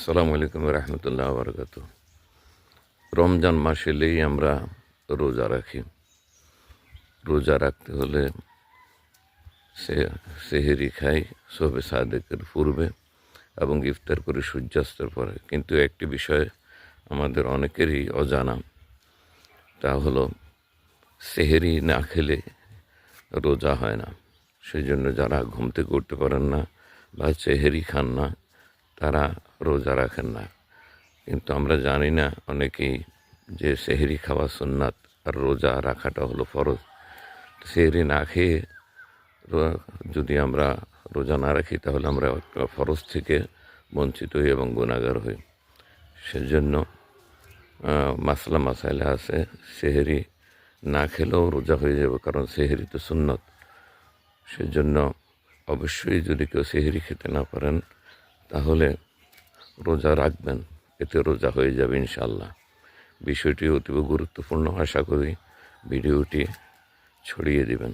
আসসালামু আলাইকুম রহমতুল্লাহ বরকাত। রমজান মাস এলেই আমরা রোজা রাখি। রোজা রাখতে হলে সেহেরি খাই শবে সাদেকের পূর্বে এবং ইফতার করি সূর্যাস্তের পরে। কিন্তু একটি বিষয় আমাদের অনেকেরই অজানা, তা হলো সেহেরি না খেলে রোজা হয় না। সেই জন্য যারা ঘুম থেকে উঠতে পারেন না বা সেহেরি খান না, তারা রোজা রাখেন না। কিন্তু আমরা জানি না অনেকেই যে সেহরি খাওয়া সুন্নাত আর রোজা রাখাটা হলো ফরজ। সেহরি না খেয়ে যদি আমরা রোজা না রাখি তাহলে আমরা ফরজ থেকে বঞ্চিত হই এবং গুনাহগার হই। সেজন্য মাসলা মাসাইলা আছে, সেহরি না খেলেও রোজা হয়ে যাবে, কারণ সেহরি তো সুন্নত। সেজন্য অবশ্যই যদি কেউ সেহরি খেতে না পারেন তাহলে রোজা রাখবেন, এতে রোজা হয়ে যাবে ইনশাআল্লাহ। বিষয়টি অতীব গুরুত্বপূর্ণ, আশা করি ভিডিওটি ছড়িয়ে দিবেন।